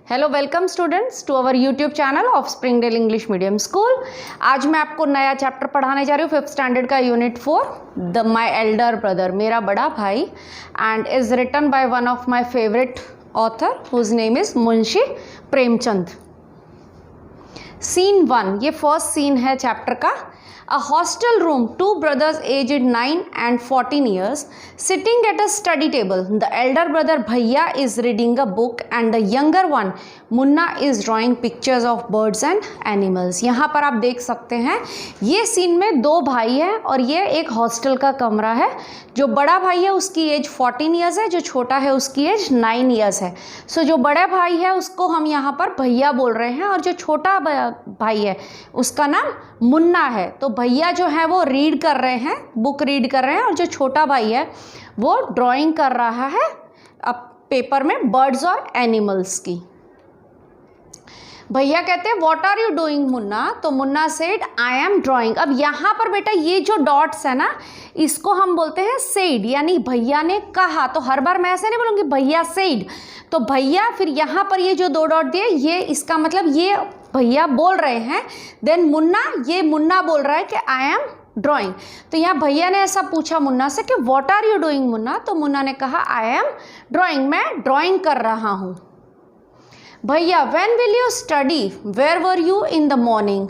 Hello welcome students to our YouTube channel of Springdale English medium school. आज मैं आपको नया चैप्टर पढ़ाने जा रही हूँ 5th स्टैंडर्ड का unit 4 the my elder brother, मेरा बड़ा भाई, and is written by one of my favourite author whose name is Munshi Premchand. Scene 1, ये फर्स्ट सीन है चैप्टर का। A hostel room, 2 brothers aged 9 and 14 years sitting at a study table. The elder brother Bhaiya is reading a book and the younger one Munna is drawing pictures of birds and animals. यहाँ पर आप देख सकते हैं ये scene में 2 भाई हैं और ये एक हॉस्टल का कमरा है। जो बड़ा भाई है उसकी एज 14 ईयर्स है, जो छोटा है उसकी एज 9 ईयर्स है। सो जो बड़ा भाई है उसको हम यहाँ पर भैया बोल रहे हैं और जो छोटा भाई है उसका नाम मुन्ना है। तो भैया जो है वो रीड कर रहे हैं, बुक रीड कर रहे हैं, और जो छोटा भाई है वो ड्राइंग कर रहा है अब पेपर में बर्ड्स और एनिमल्स की। भैया कहते हैं what are you doing Munna? तो Munna said I am drawing. अब यहाँ पर बेटा ये जो डॉट्स है ना, इसको हम बोलते हैं सेड, यानी भैया ने कहा। तो हर बार मैं ऐसे नहीं बोलूँगी भैया सेड, तो भैया फिर यहाँ पर ये जो 2 डॉट दिए ये इसका मतलब ये भैया बोल रहे हैं। देन मुन्ना, ये मुन्ना बोल रहा है कि आई एम ड्राइंग। तो यहाँ भैया ने ऐसा पूछा मुन्ना से कि what are you doing Munna? तो मुन्ना ने कहा आई एम ड्राइंग, मैं ड्राइंग कर रहा हूँ। भैया when will you study? Where were you in the morning?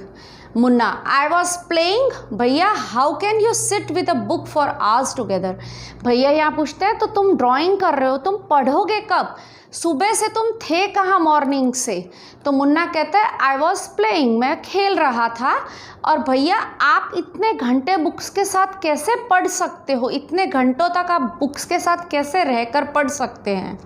Munna I was playing. भैया how can you sit with a book for hours together? भैया यहाँ पूछते हैं तो तुम ड्राइंग कर रहे हो, तुम पढ़ोगे कब? सुबह से तुम थे कहाँ मॉर्निंग से? तो मुन्ना कहता है आई वॉज प्लेइंग, मैं खेल रहा था। और भैया आप इतने घंटे बुक्स के साथ कैसे पढ़ सकते हो? इतने घंटों तक आप बुक्स के साथ कैसे रहकर पढ़ सकते हैं?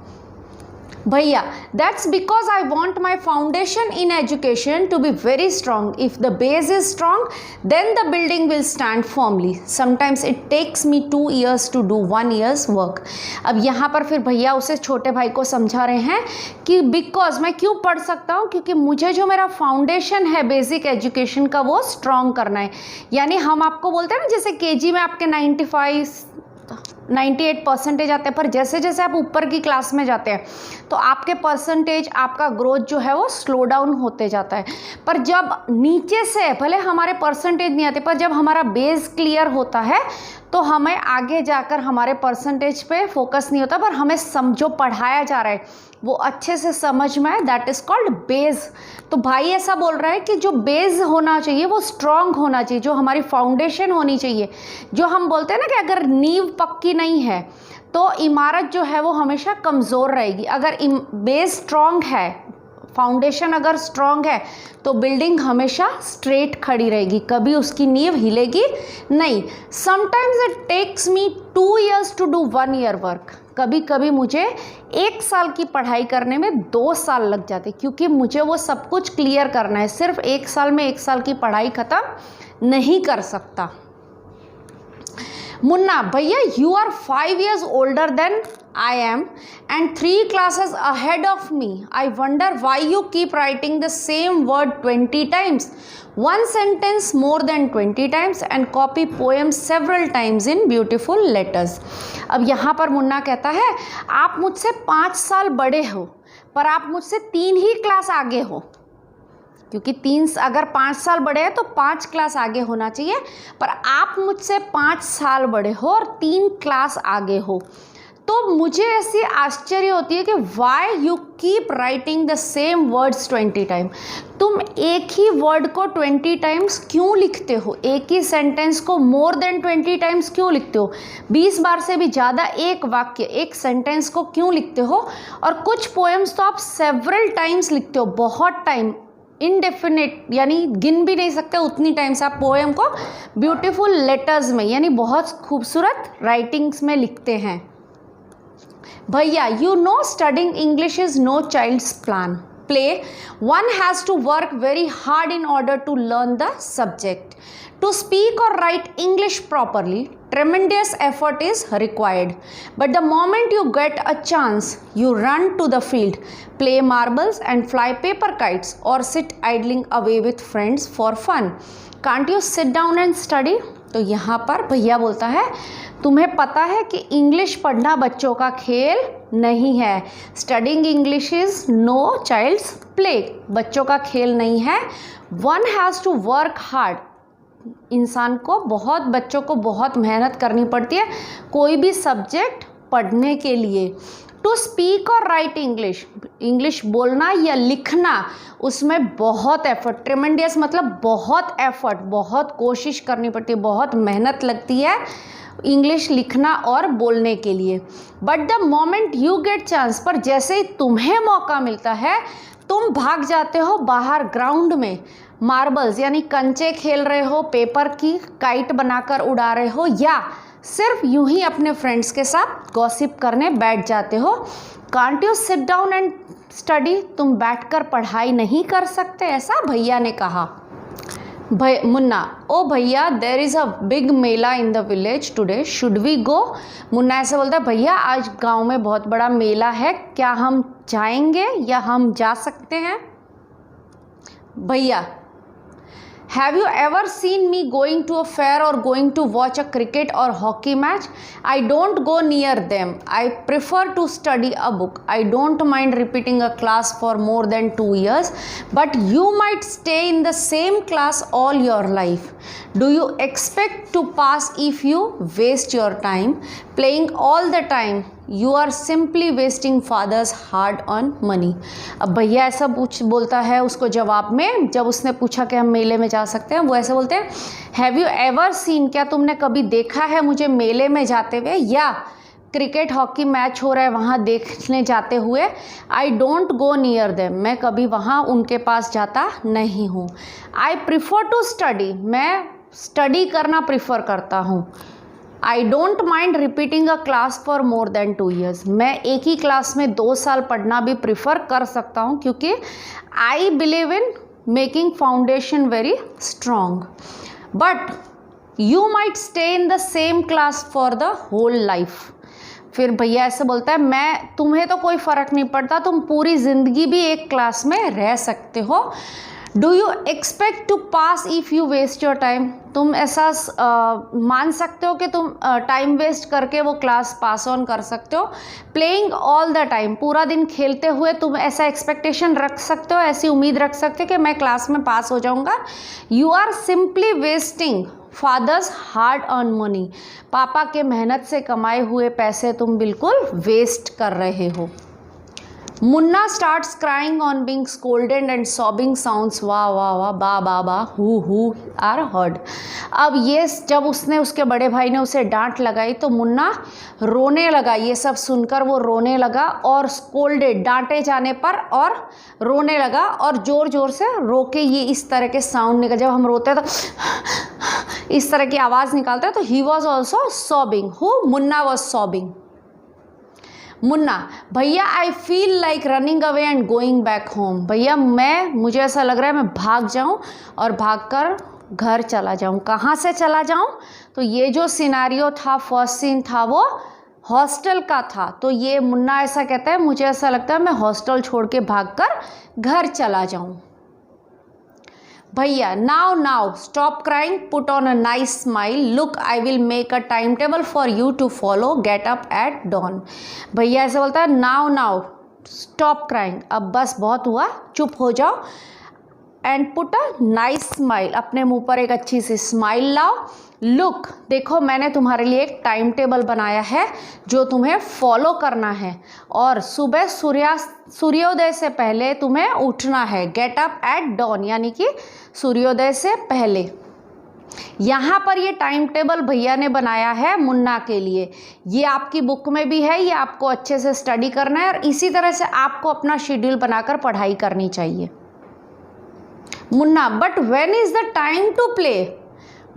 भैया that's because I want my foundation in education to be very strong. If the base is strong, then the building will stand firmly. Sometimes it takes me 2 years to do 1 year's work. अब यहाँ पर फिर भैया उसे छोटे भाई को समझा रहे हैं कि बिकॉज मैं क्यों पढ़ सकता हूँ, क्योंकि मुझे जो मेरा फाउंडेशन है बेसिक एजुकेशन का वो स्ट्रॉन्ग करना है। यानी हम आपको बोलते हैं ना जैसे केजी में आपके 98% आते हैं, पर जैसे जैसे आप ऊपर की क्लास में जाते हैं तो आपके परसेंटेज, आपका ग्रोथ जो है वो स्लो डाउन होते जाता है। पर जब नीचे से भले हमारे परसेंटेज नहीं आते, पर जब हमारा बेस क्लियर होता है तो हमें आगे जाकर हमारे परसेंटेज पे फोकस नहीं होता, पर हमें जो पढ़ाया जा रहा है वो अच्छे से समझ में आए, दैट इज़ कॉल्ड बेस। तो भाई ऐसा बोल रहा है कि जो बेस होना चाहिए वो स्ट्रॉन्ग होना चाहिए, जो हमारी फाउंडेशन होनी चाहिए। जो हम बोलते हैं ना कि अगर नींव पक्की नहीं है तो इमारत जो है वो हमेशा कमज़ोर रहेगी। अगर बेस स्ट्रॉन्ग है, फाउंडेशन अगर स्ट्रॉन्ग है तो बिल्डिंग हमेशा स्ट्रेट खड़ी रहेगी, कभी उसकी नींव हिलेगी नहीं। Sometimes it takes me 2 years to do 1 year work. कभी कभी मुझे 1 साल की पढ़ाई करने में 2 साल लग जाते, क्योंकि मुझे वो सब कुछ क्लियर करना है। सिर्फ 1 साल में 1 साल की पढ़ाई ख़त्म नहीं कर सकता। मुन्ना भैया you are 5 years older than I am and 3 classes ahead of me. I wonder why you keep writing the same word 20 times, one sentence more than 20 times and copy poems several times in beautiful letters. अब यहाँ पर मुन्ना कहता है आप मुझसे 5 साल बड़े हो, पर आप मुझसे 3 ही क्लास आगे हो, क्योंकि 3 अगर 5 साल बड़े हैं तो 5 क्लास आगे होना चाहिए, पर आप मुझसे 5 साल बड़े हो और 3 क्लास आगे हो। तो मुझे ऐसी आश्चर्य होती है कि why you keep writing the same words 20 time. तुम एक ही वर्ड को 20 टाइम्स क्यों लिखते हो? एक ही सेंटेंस को मोर देन 20 टाइम्स क्यों लिखते हो? 20 बार से भी ज़्यादा एक वाक्य, एक सेंटेंस को क्यों लिखते हो? और कुछ पोएम्स तो आप सेवरल टाइम्स लिखते हो, बहुत टाइम, इनडेफिनेट, यानी गिन भी नहीं सकते उतनी टाइम से आप पोएम को ब्यूटीफुल लेटर्स में, यानी बहुत खूबसूरत राइटिंग्स में लिखते हैं। भैया you know studying English is no child's play. One has to work very hard in order to learn the subject. To speak or write English properly, tremendous effort is required. But the moment you get a chance, you run to the field, play marbles and fly paper kites, or sit idling away with friends for fun. Can't you sit down and study? तो यहाँ पर भैया बोलता है तुम्हें पता है कि इंग्लिश पढ़ना बच्चों का खेल नहीं है। Studying English is no child's play, बच्चों का खेल नहीं है। One has to work hard, इंसान को बच्चों को बहुत मेहनत करनी पड़ती है कोई भी सब्जेक्ट पढ़ने के लिए। टू स्पीक और राइट इंग्लिश, इंग्लिश बोलना या लिखना उसमें बहुत एफर्ट, ट्रेमेंडियस मतलब बहुत एफर्ट, बहुत कोशिश करनी पड़ती है, बहुत मेहनत लगती है इंग्लिश लिखना और बोलने के लिए। But the moment you get chance, पर जैसे ही तुम्हें मौका मिलता है तुम भाग जाते हो बाहर ग्राउंड में, मार्बल्स यानी कंचे खेल रहे हो, पेपर की काइट बनाकर उड़ा रहे हो, या सिर्फ यूं ही अपने फ्रेंड्स के साथ गॉसिप करने बैठ जाते हो। Can't you sit down and study, तुम बैठकर पढ़ाई नहीं कर सकते? ऐसा भैया ने कहा। मुन्ना, ओ भैया there is a big mela in the village today, should we go? Munna ऐसे बोलता है भैया आज गांव में बहुत बड़ा मेला है, क्या हम जाएंगे या हम जा सकते हैं? भैया, have you ever seen me going to a fair or going to watch a cricket or hockey match? I don't go near them, I prefer to study a book, I don't mind repeating a class for more than 2 years, but you might stay in the same class all your life. Do you expect to pass if you waste your time playing all the time? You are simply wasting father's hard-earned money. अब भैया ऐसा बोलता है उसको जवाब में, जब उसने पूछा कि हम मेले में जा सकते हैं, वो ऐसे बोलते हैं हैव यू एवर सीन, क्या तुमने कभी देखा है मुझे मेले में जाते हुए या क्रिकेट हॉकी मैच हो रहा है वहाँ देखने जाते हुए? आई डोंट गो नियर देम, मैं कभी वहाँ उनके पास जाता नहीं हूँ. आई प्रिफर टू स्टडी, मैं स्टडी करना प्रिफर करता हूँ. आई don't mind repeating a class for more than 2 years, मैं एक ही क्लास में 2 साल पढ़ना भी प्रिफर कर सकता हूँ क्योंकि I believe in making foundation very strong. But you might stay in the same class for the whole life. फिर भैया ऐसे बोलता है मैं, तुम्हें तो कोई फ़र्क नहीं पड़ता, तुम पूरी ज़िंदगी भी एक क्लास में रह सकते हो. Do you expect to pass if you waste your time, तुम ऐसा मान सकते हो कि तुम टाइम वेस्ट करके वो क्लास पास ऑन कर सकते हो? प्लेइंग ऑल द टाइम, पूरा दिन खेलते हुए तुम ऐसा एक्सपेक्टेशन रख सकते हो, ऐसी उम्मीद रख सकते हो कि मैं क्लास में पास हो जाऊंगा? You are simply wasting father's hard earn money, पापा के मेहनत से कमाए हुए पैसे तुम बिल्कुल वेस्ट कर रहे हो. Munna starts crying on being scolded and sobbing sounds वाह वाह वाह बा बा बा हु आर हर्ड. अब ये जब उसने, उसके बड़े भाई ने उसे डांट लगाई तो मुन्ना रोने लगा. ये सब सुनकर वो रोने लगा और स्कोल्डेड, डांटे जाने पर, और रोने लगा और ज़ोर ज़ोर से रो के ये इस तरह के साउंड निकल, जब हम रोते हैं तो इस तरह की आवाज़ निकालते हैं, तो ही वॉज ऑल्सो सॉबिंग. हु? Munna was sobbing. मुन्ना, भैया I feel like running away and going back home, भैया मुझे ऐसा लग रहा है मैं भाग जाऊं और भागकर घर चला जाऊं. कहाँ से चला जाऊं? तो ये जो सिनारियो था, फर्स्ट सीन था, वो हॉस्टल का था. तो ये मुन्ना ऐसा कहता है मुझे ऐसा लगता है मैं हॉस्टल छोड़ के भागकर घर चला जाऊं. भैया, now stop crying, put on a nice smile, look I will make a time table for you to follow, get up at dawn. भैया ऐसे बोलता है नाउ स्टॉप क्राइंग, अब बस बहुत हुआ, चुप हो जाओ. And put a nice smile, अपने मुंह पर एक अच्छी सी स्माइल लाओ. लुक, देखो मैंने तुम्हारे लिए एक टाइम टेबल बनाया है जो तुम्हें फॉलो करना है, और सुबह सूर्योदय से पहले तुम्हें उठना है. गेट अप एट डॉन यानी कि सूर्योदय से पहले. यहाँ पर ये टाइम टेबल भैया ने बनाया है मुन्ना के लिए. ये आपकी बुक में भी है, ये आपको अच्छे से स्टडी करना है और इसी तरह से आपको अपना शेड्यूल बनाकर पढ़ाई करनी चाहिए. Munna, but when is the time to play?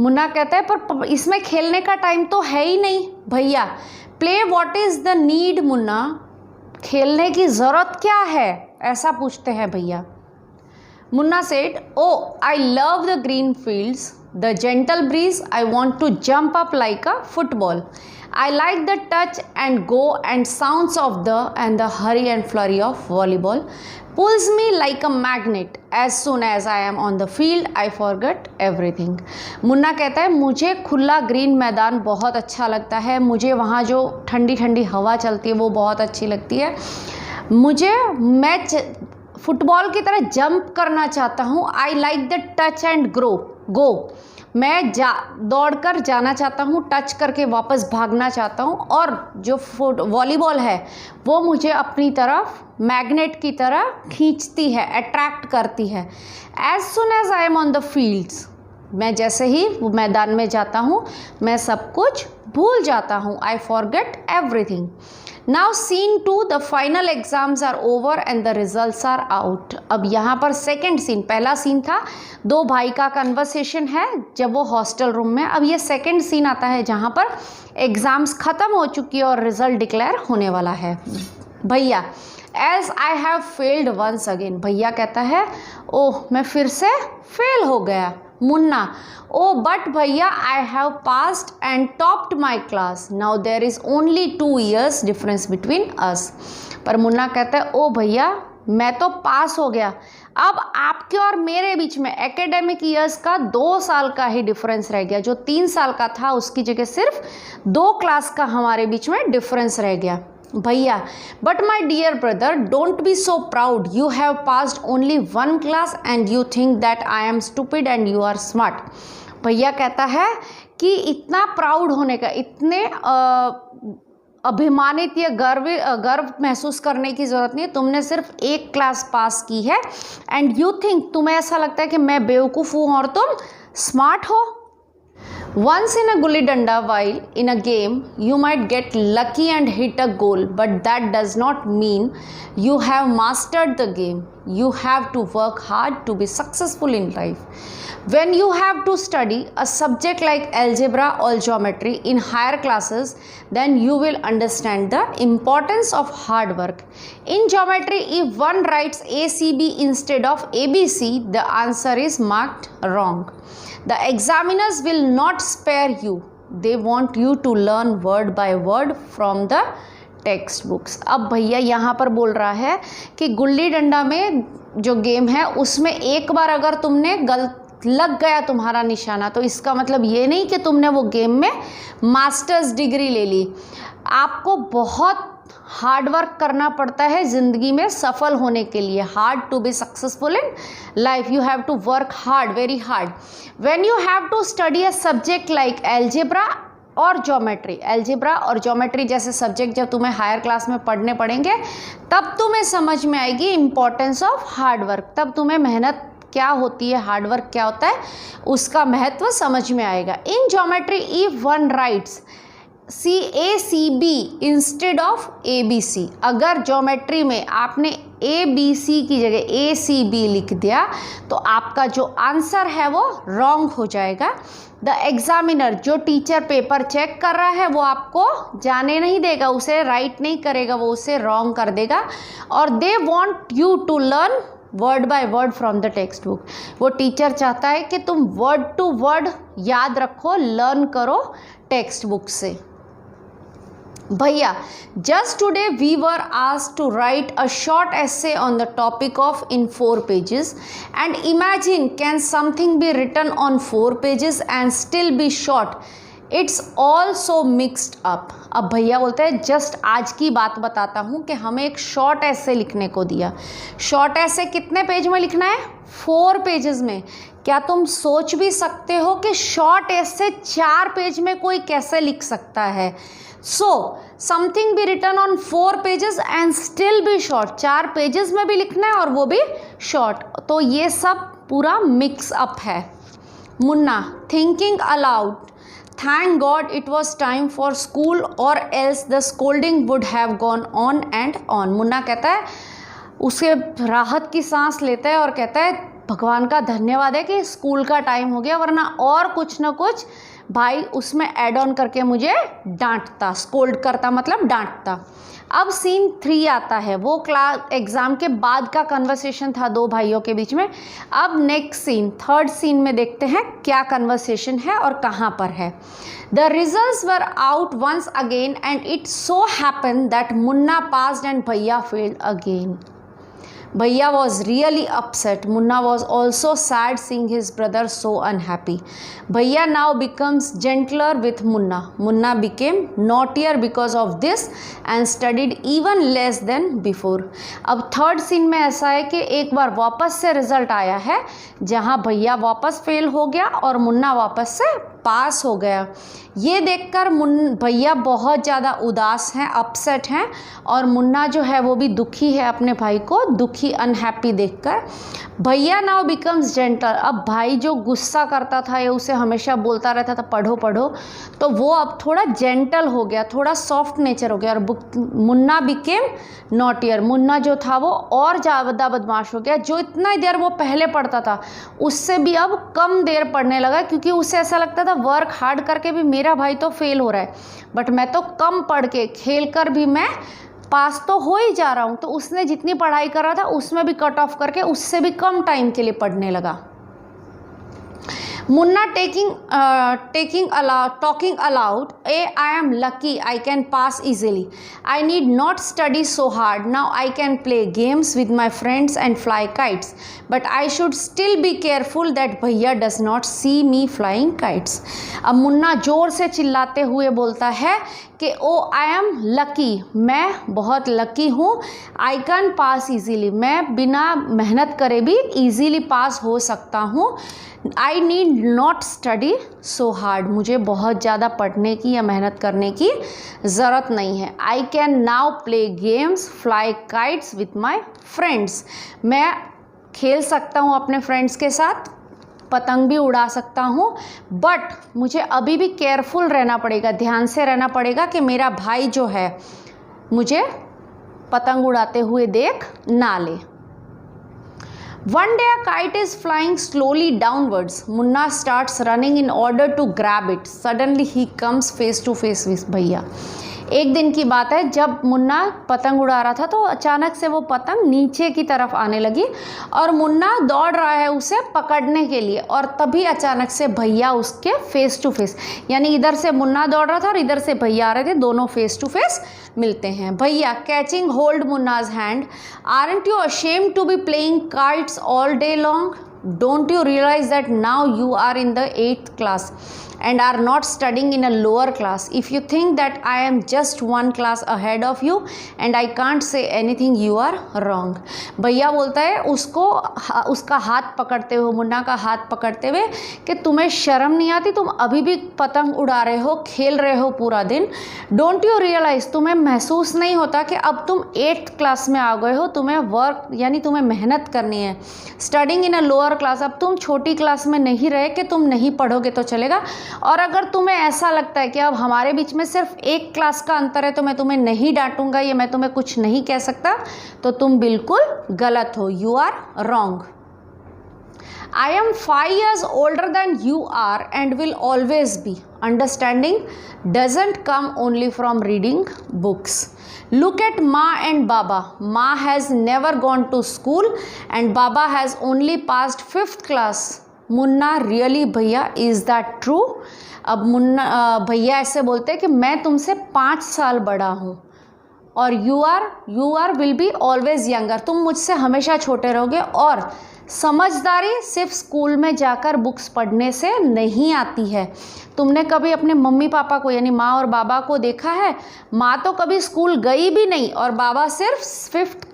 Munna कहता है पर इसमें खेलने का टाइम तो है ही नहीं. भैया, play what is the need? Munna, खेलने की ज़रूरत क्या है, ऐसा पूछते हैं भैया. Munna said, oh I love the green fields, the gentle breeze, I want to jump up like a football. I like the touch and go and sounds of the hurry and flurry of volleyball. Pulls me like a magnet. As soon as I am on the field, I forget everything. Munna कहता है मुझे खुला green मैदान बहुत अच्छा लगता है, मुझे वहाँ जो ठंडी ठंडी हवा चलती है वो बहुत अच्छी लगती है, मुझे मैच फुटबॉल की तरह जंप करना चाहता हूँ. I like the touch and go. मैं दौड़कर जाना चाहता हूँ, टच करके वापस भागना चाहता हूँ, और जो वॉलीबॉल है वो मुझे अपनी तरफ मैग्नेट की तरह खींचती है, अट्रैक्ट करती है. As soon as I am on the fields, मैं जैसे ही मैदान में जाता हूँ मैं सब कुछ भूल जाता हूँ. I forget everything. Now scene 2, the final exams are over and the results are out. अब यहाँ पर सेकेंड सीन, पहला सीन था दो भाई का कन्वर्सेशन है जब वो हॉस्टल रूम में, अब ये सेकेंड सीन आता है जहाँ पर एग्ज़ाम्स ख़त्म हो चुकी है और रिज़ल्ट डिक्लेयर होने वाला है. भैया, as I have failed once again. भैया कहता है ओह मैं फिर से फेल हो गया. मुन्ना, ओ बट भैया I have passed and topped my class. Now there is only 2 years difference between us. पर मुन्ना कहता है ओ भैया मैं तो पास हो गया, अब आपके और मेरे बीच में एकेडमिक ईयर्स का 2 साल का ही डिफरेंस रह गया. जो 3 साल का था उसकी जगह सिर्फ 2 क्लास का हमारे बीच में डिफरेंस रह गया. भैया, but my dear brother don't be so proud, you have passed only 1 class and you think that I am stupid and you are smart. भैया कहता है कि इतना प्राउड होने का, इतने अभिमानित या गर्व महसूस करने की ज़रूरत नहीं है, तुमने सिर्फ 1 क्लास पास की है. एंड यू थिंक, तुम्हें ऐसा लगता है कि मैं बेवकूफ़ हूँ और तुम स्मार्ट हो. Once in a gully danda, while in a game, you might get lucky and hit a goal, but that does not mean you have mastered the game. You have to work hard to be successful in life. When you have to study a subject like algebra or geometry in higher classes, then you will understand the importance of hard work. In geometry, if one writes ACB instead of ABC, the answer is marked wrong. The examiners will not spare you. They want you to learn word by word from the text books. अब भैया यहाँ पर बोल रहा है कि गुल्ली डंडा में जो गेम है उसमें एक बार अगर तुमने लग गया तुम्हारा निशाना, तो इसका मतलब ये नहीं कि तुमने वो गेम में मास्टर्स डिग्री ले ली. आपको बहुत हार्ड वर्क करना पड़ता है ज़िंदगी में सफल होने के लिए. Hard to be successful in life, you have to work hard, very hard. When you have to study a subject like algebra और ज्योमेट्री, एल्जेब्रा और ज्योमेट्री जैसे सब्जेक्ट जब तुम्हें हायर क्लास में पढ़ने पड़ेंगे तब तुम्हें समझ में आएगी इम्पोर्टेंस ऑफ हार्ड वर्क. तब तुम्हें मेहनत क्या होती है, हार्ड वर्क क्या होता है, उसका महत्व समझ में आएगा. In geometry if one rights CACB instead of ABC, अगर ज्योमेट्री में आपने ABC की जगह ACB लिख दिया तो आपका जो आंसर है वो रॉन्ग हो जाएगा. द एग्जामिनर, जो टीचर पेपर चेक कर रहा है वो आपको जाने नहीं देगा, उसे राइट नहीं करेगा, वो उसे रॉन्ग कर देगा. और they want you to learn word by word from the text book. वो टीचर चाहता है कि तुम वर्ड टू वर्ड याद रखो, लर्न करो टेक्स्ट बुक से. भैया, just today we were asked to write a short essay on the topic of in 4 pages, and imagine can something be written on 4 pages and still be short? It's all so mixed up. अब भैया बोलते हैं just आज की बात बताता हूँ कि हमें एक शॉर्ट ऐसे लिखने को दिया. शॉर्ट ऐसे कितने पेज में लिखना है? 4 पेजेस में. क्या तुम सोच भी सकते हो कि शॉर्ट ऐसे 4 पेज में कोई कैसे लिख सकता है? So something be written on 4 pages and still be short. 4 pages में भी लिखना है और वो भी शॉर्ट. तो ये सब पूरा मिक्स अप है. Munna, thinking aloud, thank God it was time for school or else the scolding would have gone on and on. Munna कहता है, उसे राहत की सांस लेता है और कहता है भगवान का धन्यवाद है कि स्कूल का टाइम हो गया, वरना और कुछ ना कुछ भाई उसमें ऐड ऑन करके मुझे डांटता. स्कोल्ड करता मतलब डांटता. अब सीन 3 आता है, वो क्लास एग्ज़ाम के बाद का कन्वर्सेशन था दो भाइयों के बीच में। अब नेक्स्ट सीन, थर्ड सीन में देखते हैं क्या कन्वर्सेशन है और कहाँ पर है। The results were out once again and it so happened that Munna passed and Bhaiya failed again. Bhaiya was really upset. Munna was also sad seeing his brother so unhappy. Bhaiya now becomes gentler with Munna. Munna became naughtier because of this and studied even less than before. अब third scene में ऐसा है कि एक बार वापस से result आया है जहाँ भैया वापस फेल हो गया और मुन्ना वापस से पास हो गया। ये देखकर भैया बहुत ज़्यादा उदास हैं, अपसेट हैं, और मुन्ना जो है वो भी दुखी है अपने भाई को दुखी अनहैप्पी देखकर। भैया नाउ बिकम्स जेंटल। अब भाई जो गुस्सा करता था या उसे हमेशा बोलता रहता था पढ़ो पढ़ो, तो वो अब थोड़ा जेंटल हो गया, थोड़ा सॉफ्ट नेचर हो गया। और मुन्ना बिकेम नॉटियर। मुन्ना जो था वो और ज़्यादा बदमाश हो गया। जो इतना देर वो पहले पढ़ता था उससे भी अब कम देर पढ़ने लगा, क्योंकि उसे ऐसा लगता था वर्क हार्ड करके भी मेरा भाई तो फेल हो रहा है, बट मैं तो कम पढ़ के खेल कर भी मैं पास तो हो ही जा रहा हूँ। तो उसने जितनी पढ़ाई कर रहा था उसमें भी कट ऑफ करके उससे भी कम टाइम के लिए पढ़ने लगा। Munna talking aloud, I am lucky I can pass easily. I need not study so hard. Now I can play games with my friends and fly kites. But I should still be careful that Bhaiya does not see me flying kites. अब मुन्ना जोर से चिल्लाते हुए बोलता है कि ओ I am lucky, मैं बहुत लकी हूँ। आई कैन पास ईजीली, मैं बिना मेहनत करे भी ईजीली पास हो सकता हूँ। I need not study so hard, मुझे बहुत ज़्यादा पढ़ने की या मेहनत करने की ज़रूरत नहीं है। I can now play games, fly kites with my friends, मैं खेल सकता हूँ अपने फ्रेंड्स के साथ, पतंग भी उड़ा सकता हूँ, बट मुझे अभी भी केयरफुल रहना पड़ेगा, ध्यान से रहना पड़ेगा कि मेरा भाई जो है मुझे पतंग उड़ाते हुए देख ना ले। One day a kite is flying slowly downwards. Munna starts running in order to grab it. Suddenly he comes face to face with भैया। एक दिन की बात है, जब मुन्ना पतंग उड़ा रहा था तो अचानक से वो पतंग नीचे की तरफ आने लगी और मुन्ना दौड़ रहा है उसे पकड़ने के लिए, और तभी अचानक से भैया उसके फेस टू फेस, यानी इधर से मुन्ना दौड़ रहा था और इधर से भैया आ रहे थे, दोनों फेस टू फेस मिलते हैं। भैया catching hold Munna's hand, aren't you ashamed to be playing kites all day long? Don't you realize that now you are in the 8th class and are not studying in a lower class? If you think that I am just one class ahead of you and I can't say anything, you are wrong. भैया बोलता है उसको, उसका हाथ पकड़ते हुए, मुन्ना का हाथ पकड़ते हुए, कि तुम्हें शर्म नहीं आती, तुम अभी भी पतंग उड़ा रहे हो, खेल रहे हो पूरा दिन। डोंट यू रियलाइज, तुम्हें महसूस नहीं होता कि अब तुम 8th क्लास में आ गए हो, तुम्हें वर्क यानी तुम्हें मेहनत करनी है। Studying in a lower class, अब तुम छोटी क्लास में नहीं रहे कि तुम नहीं पढ़ोगे तो चलेगा। और अगर तुम्हें ऐसा लगता है कि अब हमारे बीच में सिर्फ एक क्लास का अंतर है तो मैं तुम्हें नहीं डांटूंगा या मैं तुम्हें कुछ नहीं कह सकता, तो तुम बिल्कुल गलत हो। You are wrong. I am 5 years older than you are and will always be. Understanding doesn't come only from reading books. Look at Ma and Baba. Ma has never gone to school and Baba has only passed 5th class. Munna, really भैया, is that true? अब मुन्ना भैया ऐसे बोलते हैं कि मैं तुमसे 5 साल बड़ा हूँ और you are will be always younger, तुम मुझसे हमेशा छोटे रहोगे। और समझदारी सिर्फ स्कूल में जाकर बुक्स पढ़ने से नहीं आती है। तुमने कभी अपने मम्मी पापा को यानी माँ और बाबा को देखा है? माँ तो कभी स्कूल गई भी नहीं और बाबा सिर्फ 5th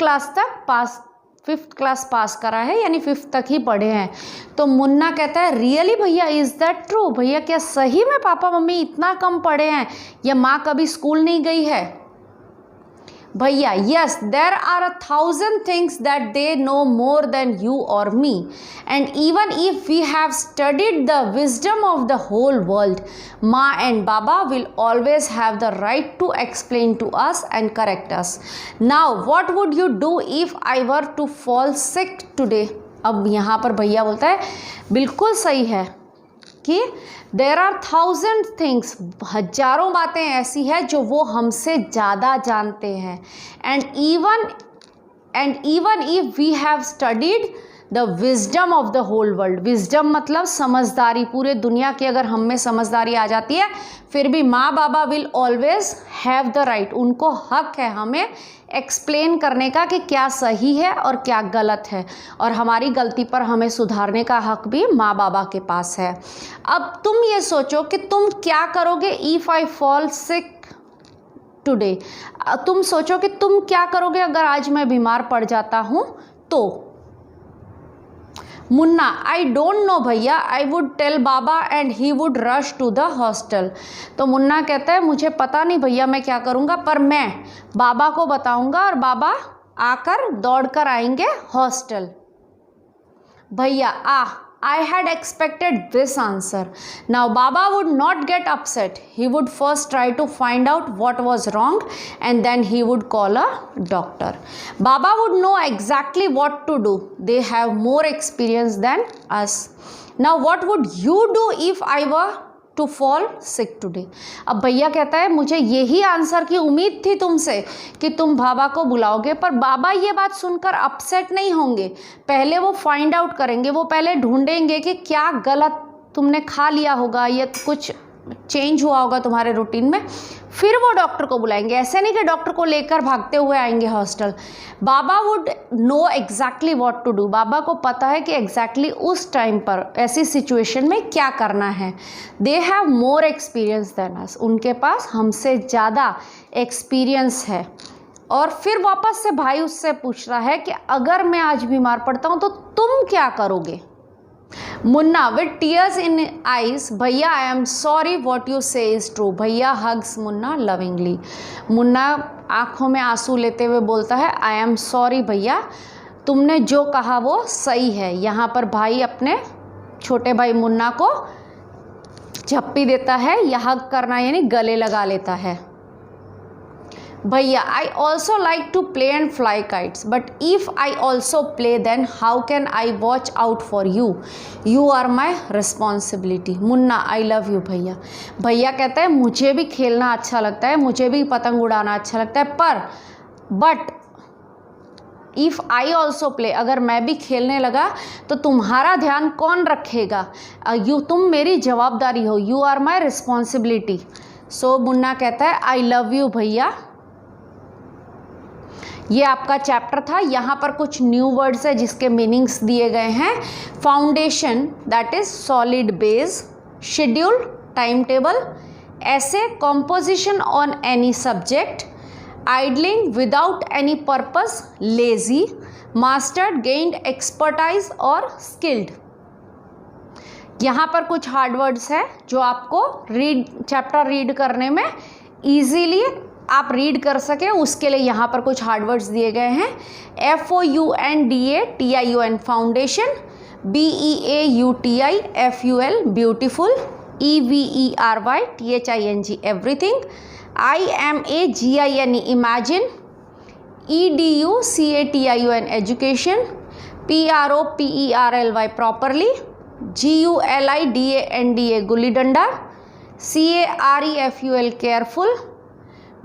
क्लास पास करा है, यानी 5th तक ही पढ़े हैं। तो मुन्ना कहता है रियली भैया, इज़ दैट ट्रू? भैया क्या सही में पापा मम्मी इतना कम पढ़े हैं या माँ कभी स्कूल नहीं गई है? भैया yes, there are 1,000 things that they know more than you or me, and even if we have studied the wisdom of the whole world, Ma and Baba will always have the right to explain to us and correct us. Now what would you do if I were to fall sick today? अब यहाँ पर भैया बोलता है बिल्कुल सही है कि देर आर 1000 थिंग्स, हजारों बातें ऐसी हैं जो वो हमसे ज़्यादा जानते हैं। And even if we have studied the wisdom of the whole world, wisdom मतलब समझदारी, पूरे दुनिया की अगर हम में समझदारी आ जाती है, फिर भी माँ बाबा will always have the right, उनको हक है हमें एक्सप्लेन करने का कि क्या सही है और क्या गलत है, और हमारी गलती पर हमें सुधारने का हक भी माँ बाबा के पास है। अब तुम ये सोचो कि तुम क्या करोगे if I fall sick today, तुम सोचो कि तुम क्या करोगे अगर आज मैं बीमार पड़ जाता हूँ तो। मुन्ना, आई डोंट नो भैया, आई वुड टेल बाबा and he would rush to the hostel. तो मुन्ना कहता है मुझे पता नहीं भैया मैं क्या करूँगा, पर मैं बाबा को बताऊँगा और बाबा आकर दौड़ कर आएंगे हॉस्टल। भैया, I had expected this answer. Now Baba would not get upset. He would first try to find out what was wrong and then he would call a doctor. Baba would know exactly what to do. They have more experience than us. Now what would you do if I were to fall sick today? अब भैया कहता है मुझे यही answer की उम्मीद थी तुमसे कि तुम बाबा को बुलाओगे, पर बाबा ये बात सुनकर अपसेट नहीं होंगे। पहले वो फाइंड आउट करेंगे, वो पहले ढूंढेंगे कि क्या गलत तुमने खा लिया होगा या कुछ चेंज हुआ होगा तुम्हारे रूटीन में, फिर वो डॉक्टर को बुलाएंगे। ऐसे नहीं कि डॉक्टर को लेकर भागते हुए आएंगे हॉस्टल। बाबा would know exactly what to do, बाबा को पता है कि एग्जैक्टली उस टाइम पर ऐसी सिचुएशन में क्या करना है। They have more experience than us, उनके पास हमसे ज़्यादा एक्सपीरियंस है। और फिर वापस से भाई उससे पूछ रहा है कि अगर मैं आज बीमार पड़ता हूँ तो तुम क्या करोगे। Munna with tears in eyes, भैया I am sorry what you say is true. भैया हग्स मुन्ना लविंगली, मुन्ना आँखों में आंसू लेते हुए बोलता है आई एम सॉरी भैया, तुमने जो कहा वो सही है। यहाँ पर भाई अपने छोटे भाई मुन्ना को झप्पी देता है, या हग करना यानी गले लगा लेता है। भैया, I also like to play and fly kites, but if I also play then how can I watch out for you, you are my responsibility. Munna, I love you भैया। भैया कहता है मुझे भी खेलना अच्छा लगता है, मुझे भी पतंग उड़ाना अच्छा लगता है, but if I also play, अगर मैं भी खेलने लगा तो तुम्हारा ध्यान कौन रखेगा, तुम मेरी जवाबदारी हो, यू आर माई रिस्पॉन्सिबिलिटी। सो मुन्ना कहता है आई लव यू भैया। ये आपका चैप्टर था। यहाँ पर कुछ न्यू वर्ड्स है जिसके मीनिंग्स दिए गए हैं। Foundation that is solid base, schedule time table, essay composition on any subject, idling without any purpose lazy, mastered gained expertise और स्किल्ड। यहाँ पर कुछ हार्ड वर्ड्स है जो आपको चैप्टर रीड करने में ईजीली आप रीड कर सके, उसके लिए यहाँ पर कुछ हार्ड वर्ड्स दिए गए हैं। FOUNDATION foundation, BEAUTI FUL beautiful, EVERY THING everything, IMAGINE imagine, EDUCATION education, PROPERLY properly, GULIDANDA gulli danda, CAREFUL careful,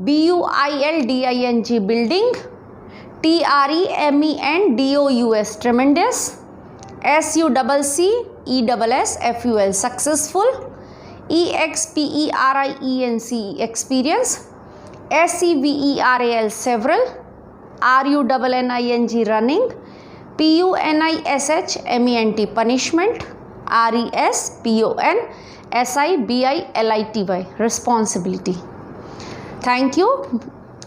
BUILDING building, TREMENDOUS tremendous, SUCCESS FUL successful, EXPERIENCE experience, SEVERAL several, RUNNING running, PUNISHMENT punishment, RESPONSIBILITY responsibility। Thank you.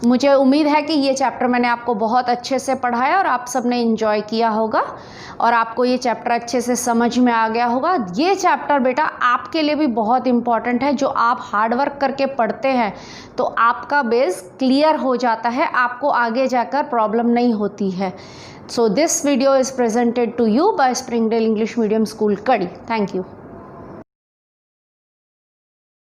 मुझे उम्मीद है कि ये chapter मैंने आपको बहुत अच्छे से पढ़ाया और आप सब ने इन्जॉय किया होगा और आपको ये चैप्टर अच्छे से समझ में आ गया होगा। ये चैप्टर बेटा आपके लिए भी बहुत इम्पॉर्टेंट है। जो आप हार्ड वर्क करके पढ़ते हैं तो आपका बेस क्लियर हो जाता है, आपको आगे जाकर प्रॉब्लम नहीं होती है। So this video is presented to you by Springdale English medium school Kadi. Thank you.